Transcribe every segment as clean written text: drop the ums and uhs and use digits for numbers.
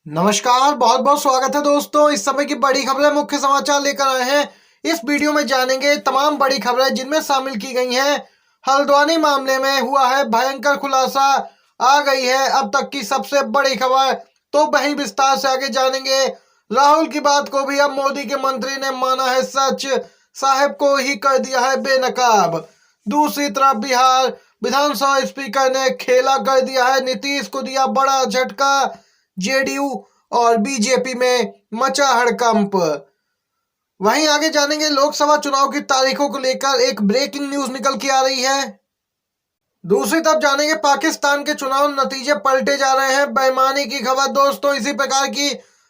नमस्कार, बहुत बहुत स्वागत है दोस्तों। इस समय की बड़ी खबरें, मुख्य समाचार लेकर आए हैं। इस वीडियो में जानेंगे तमाम बड़ी खबरें जिनमें शामिल की गई हैं। हल्द्वानी मामले में हुआ है भयंकर खुलासा, आ गई है अब तक की सबसे बड़ी खबर। तो वहीं विस्तार से आगे जानेंगे। राहुल की बात को भी अब मोदी के मंत्री ने माना है सच, साहब को ही कर दिया है बेनकाब। दूसरी तरफ बिहार विधानसभा स्पीकर ने खेला कर दिया है, नीतीश को दिया बड़ा झटका। जेडीयू और बीजेपी में मचा हड़कंप। वहीं आगे जानेंगे लोकसभा चुनाव की तारीखों को लेकर एक ब्रेकिंग न्यूज निकल के आ रही है। दूसरी तरफ जानेंगे पाकिस्तान के चुनाव नतीजे पलटे जा रहे हैं, बेईमानी की खबर। दोस्तों इसी प्रकार की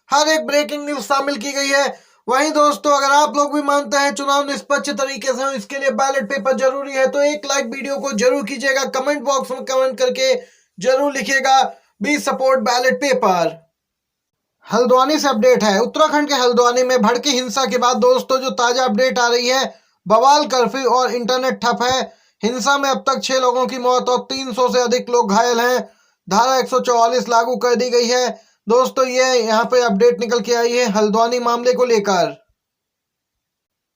हर एक ब्रेकिंग न्यूज शामिल की गई है। वहीं दोस्तों अगर आप लोग भी मानते हैं चुनाव निष्पक्ष तरीके से हो, इसके लिए बैलेट पेपर जरूरी है, तो एक लाइक वीडियो को जरूर कीजिएगा। कमेंट बॉक्स में कमेंट करके जरूर लिखिएगा be support ballot paper. Haldwani से अपडेट है। उत्तराखंड के हल्द्वानी में भड़की हिंसा के बाद दोस्तों जो ताजा अपडेट आ रही है, बवाल कर्फ्यू और इंटरनेट ठप है। हिंसा में अब तक 6 लोगों की मौत और 300 से अधिक लोग घायल हैं। धारा 144 लागू कर दी गई है। दोस्तों ये यहाँ पे अपडेट निकल के आई है हल्द्वानी मामले को लेकर।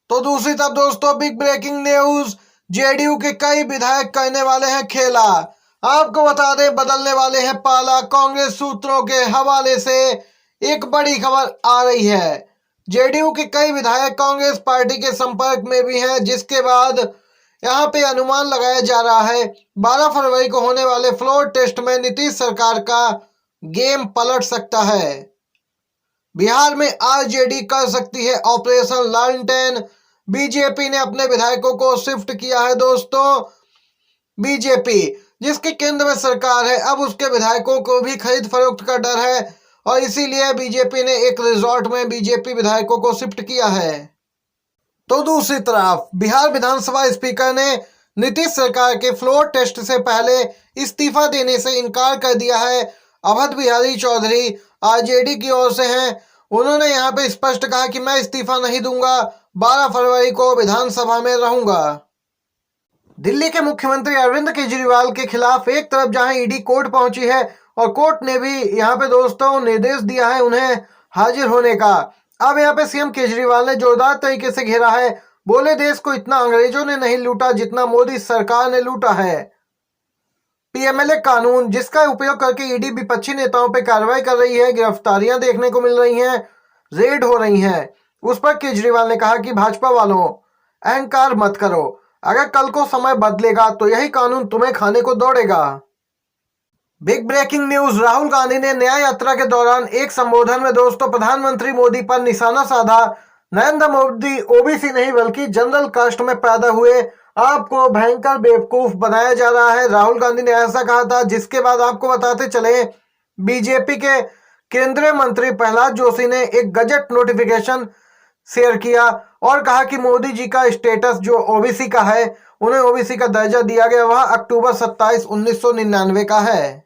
तो दूसरी तरफ दोस्तों बिग ब्रेकिंग न्यूज, जेडीयू के कई विधायक करने वाले हैं खेला। आपको बता दें बदलने वाले हैं पाला। कांग्रेस सूत्रों के हवाले से एक बड़ी खबर आ रही है। जेडीयू के कई विधायक कांग्रेस पार्टी के संपर्क में भी हैं, जिसके बाद यहां पे अनुमान लगाया जा रहा है 12 फरवरी को होने वाले फ्लोर टेस्ट में नीतीश सरकार का गेम पलट सकता है। बिहार में आरजेडी कर सकती है ऑपरेशन लालटेन। बीजेपी ने अपने विधायकों को शिफ्ट किया है दोस्तों। बीजेपी जिसके केंद्र में सरकार है, अब उसके विधायकों को भी खरीद फरोख्त का डर है और इसीलिए बीजेपी ने एक रिजॉर्ट में बीजेपी विधायकों को शिफ्ट किया है। तो दूसरी तरफ बिहार विधानसभा स्पीकर ने नीतीश सरकार के फ्लोर टेस्ट से पहले इस्तीफा देने से इनकार कर दिया है। अवध बिहारी चौधरी आरजेडी की ओर से हैं। उन्होंने यहां पे स्पष्ट कहा कि मैं इस्तीफा नहीं दूंगा, 12 फरवरी को विधानसभा में रहूंगा। दिल्ली के मुख्यमंत्री अरविंद केजरीवाल के खिलाफ एक तरफ जहां ईडी कोर्ट पहुंची है और कोर्ट ने भी यहां पे दोस्तों निर्देश दिया है उन्हें हाजिर होने का। अब यहां पे सीएम केजरीवाल ने जोरदार तरीके से घेरा है। बोले देश को इतना अंग्रेजों ने नहीं लूटा जितना मोदी सरकार ने लूटा है। पीएमएलए कानून जिसका उपयोग करके ईडी विपक्षी नेताओं पर कार्रवाई कर रही है, गिरफ्तारियां देखने को मिल रही हैं, रेड हो रही हैं, उस पर केजरीवाल ने कहा कि भाजपा वालों अहंकार मत करो, अगर कल को समय बदलेगा तो यही कानून तुम्हें खाने को दौड़ेगा। Big breaking news, Rahul Gandhi ने न्याय यात्रा के दौरान एक संबोधन में दोस्तों प्रधानमंत्री मोदी पर निशाना साधा। नरेंद्र मोदी ओबीसी नहीं बल्कि जनरल कास्ट में पैदा हुए, आपको भयंकर बेवकूफ बनाया जा रहा है, राहुल गांधी ने ऐसा कहा था। जिसके बाद आपको बताते चले बीजेपी के केंद्रीय मंत्री प्रहलाद जोशी ने एक गजट नोटिफिकेशन शेयर किया और कहा कि मोदी जी का स्टेटस जो ओबीसी का है, उन्हें ओबीसी का दर्जा दिया गया, वह अक्टूबर 27, 1999 का है।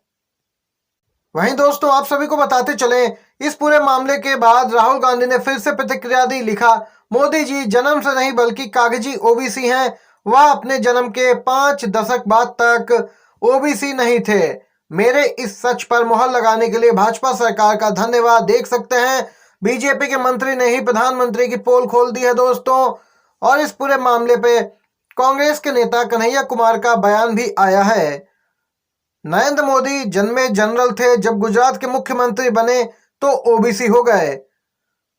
वहीं दोस्तों आप सभी को बताते चले इस पूरे मामले के बाद राहुल गांधी ने फिर से प्रतिक्रिया दी। लिखा, मोदी जी जन्म से नहीं बल्कि कागजी ओबीसी हैं। वह अपने जन्म के 5 दशक बाद तक ओबीसी नहीं थे। मेरे इस सच पर मुहर लगाने के लिए भाजपा सरकार का धन्यवाद। देख सकते हैं बीजेपी के मंत्री ने ही प्रधानमंत्री की पोल खोल दी है दोस्तों। और इस पूरे मामले पे कांग्रेस के नेता कन्हैया कुमार का बयान भी आया है। नरेंद्र मोदी जन्मे जनरल थे, जब गुजरात के मुख्यमंत्री बने तो ओबीसी हो गए।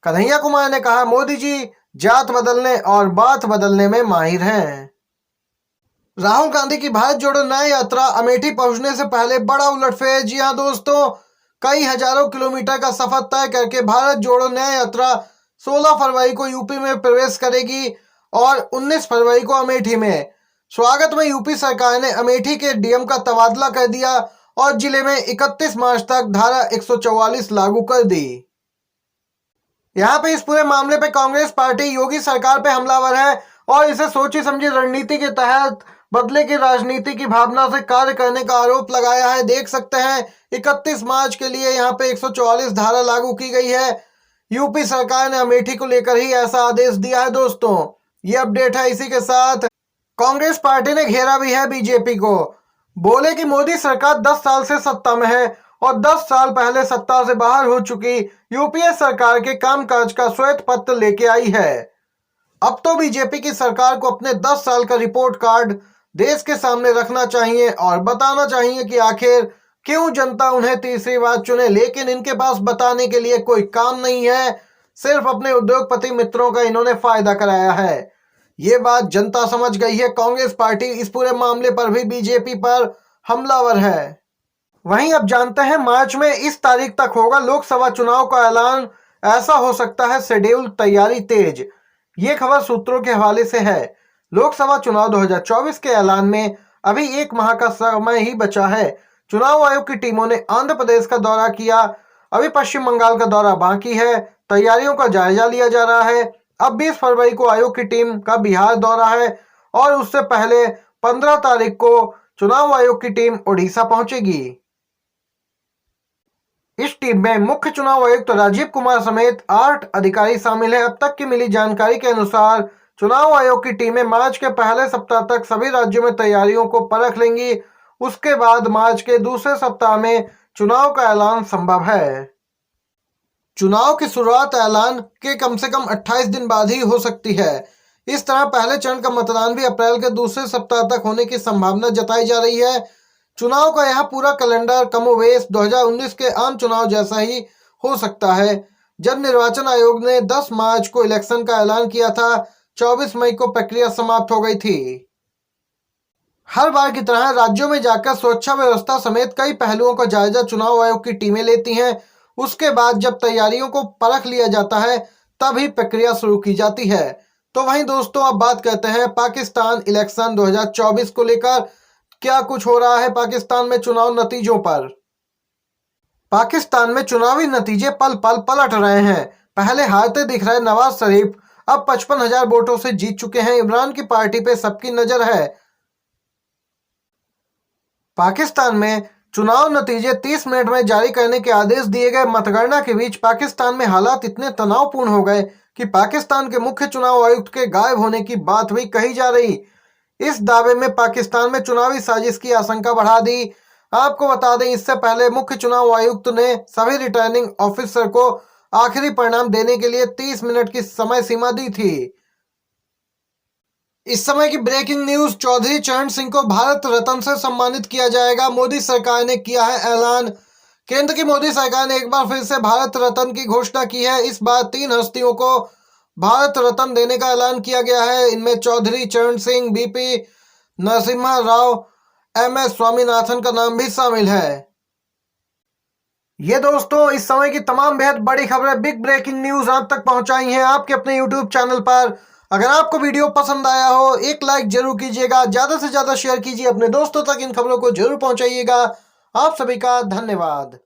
कन्हैया कुमार ने कहा मोदी जी जात बदलने और बात बदलने में माहिर हैं। राहुल गांधी की भारत जोड़ो न्याय यात्रा अमेठी पहुंचने से पहले बड़ा उलटफेर। जी हां दोस्तों, कई हजारों किलोमीटर का सफर तय करके भारत जोड़ो न्याय यात्रा 16 फरवरी को यूपी में प्रवेश करेगी और 19 फरवरी को अमेठी में। स्वागत में यूपी सरकार ने अमेठी के डीएम का तबादला कर दिया और जिले में 31 मार्च तक धारा 144 लागू कर दी। यहाँ पे इस पूरे मामले पे कांग्रेस पार्टी योगी सरकार पे हमलावर है और इसे सोची समझी रणनीति के तहत बदले की राजनीति की भावना से कार्य करने का आरोप लगाया है। देख सकते हैं 31 मार्च के लिए यहाँ पे 144 धारा लागू की गई है। यूपी सरकार ने अमेठी को लेकर ही ऐसा आदेश दिया है दोस्तों। ये अपडेट है। इसी के साथ कांग्रेस पार्टी ने घेरा भी है बीजेपी को। बोले कि मोदी सरकार 10 साल से सत्ता में है और 10 साल पहले सत्ता से बाहर हो चुकी यूपीए सरकार के कामकाज का श्वेत पत्र लेके आई है। अब तो बीजेपी की सरकार को अपने 10 साल का रिपोर्ट कार्ड देश के सामने रखना चाहिए और बताना चाहिए कि आखिर क्यों जनता उन्हें तीसरी बार चुने, लेकिन इनके पास बताने के लिए कोई काम नहीं है। सिर्फ अपने उद्योगपति मित्रों का इन्होंने फायदा कराया है। ये बात जनता समझ गई है। कांग्रेस पार्टी इस पूरे मामले पर भी बीजेपी पर हमलावर है। वहीं अब जानते हैं मार्च में इस तारीख तक होगा लोकसभा चुनाव का ऐलान। ऐसा हो सकता है शेड्यूल, तैयारी तेज। ये खबर सूत्रों के हवाले से है। लोकसभा चुनाव 2024 के ऐलान में अभी 1 माह का समय ही बचा है। चुनाव आयोग की टीमों ने आंध्र प्रदेश का दौरा किया, अभी पश्चिम बंगाल का दौरा बाकी है। तैयारियों का जायजा लिया जा रहा है। अब 20 फरवरी को आयोग की टीम का बिहार दौरा है और उससे पहले 15 तारीख को चुनाव आयोग की टीम ओडिशा पहुंचेगी। इस टीम में मुख्य चुनाव आयुक्त राजीव कुमार समेत 8 अधिकारी शामिल हैं। अब तक की मिली जानकारी के अनुसार चुनाव आयोग की टीमें मार्च के पहले सप्ताह तक सभी राज्यों में तैयारियों को परख लेंगी। उसके बाद मार्च के दूसरे सप्ताह में चुनाव का ऐलान संभव है। चुनाव की शुरुआत ऐलान के कम से कम 28 दिन बाद ही हो सकती है। इस तरह पहले चरण का मतदान भी अप्रैल के दूसरे सप्ताह तक होने की संभावना जताई जा रही है। चुनाव का यह पूरा कैलेंडर कमोवेश 2019 के आम चुनाव जैसा ही हो सकता है। जब निर्वाचन आयोग ने 10 मार्च को इलेक्शन का ऐलान किया था, 24 मई को प्रक्रिया समाप्त हो गई थी। हर बार की तरह राज्यों में जाकर सुरक्षा व्यवस्था समेत कई पहलुओं का जायजा चुनाव आयोग की टीमें लेती हैं। उसके बाद जब तैयारियों को परख लिया जाता है, तब ही प्रक्रिया शुरू की जाती है। तो वहीं दोस्तों, अब बात करते हैं पाकिस्तान इलेक्शन 2024 को लेकर। क्या कुछ हो रहा है पाकिस्तान में चुनाव नतीजों पर। पाकिस्तान में चुनावी नतीजे पल पल पलट रहे हैं। पहले हारते दिख रहे नवाज शरीफ अब 55,000 वोटों से जीत चुके हैं। इमरान की पार्टी पे सबकी नजर है। पाकिस्तान में चुनाव नतीजे 30 मिनट में जारी करने के आदेश दिए गए। मतगणना के बीच पाकिस्तान में हालात इतने तनावपूर्ण हो गए कि पाकिस्तान के मुख्य चुनाव आयुक्त के गायब होने की बात भी कही जा रही। इस दावे में पाकिस्तान में चुनावी साजिश की आशंका बढ़ा दी। आपको बता दें, इससे पहले मुख्य चुनाव आयुक्त ने सभी रिटर्निंग ऑफिसर को आखिरी परिणाम देने के लिए 30 मिनट की समय सीमा दी थी। इस समय की ब्रेकिंग न्यूज, चौधरी चरण सिंह को भारत रत्न से सम्मानित किया जाएगा। मोदी सरकार ने किया है ऐलान। केंद्र की मोदी सरकार ने एक बार फिर से भारत रत्न की घोषणा की है। इस बार 3 हस्तियों को भारत रत्न देने का ऐलान किया गया है। इनमें चौधरी चरण सिंह, बीपी नरसिम्हा राव, एमएस स्वामीनाथन का नाम भी शामिल है। ये दोस्तों इस समय की तमाम बेहद बड़ी खबरें, बिग ब्रेकिंग न्यूज आप तक पहुंचाई हैं आपके अपने यूट्यूब चैनल पर। अगर आपको वीडियो पसंद आया हो, एक लाइक जरूर कीजिएगा, ज्यादा से ज्यादा शेयर कीजिए, अपने दोस्तों तक इन खबरों को जरूर पहुंचाइएगा। आप सभी का धन्यवाद।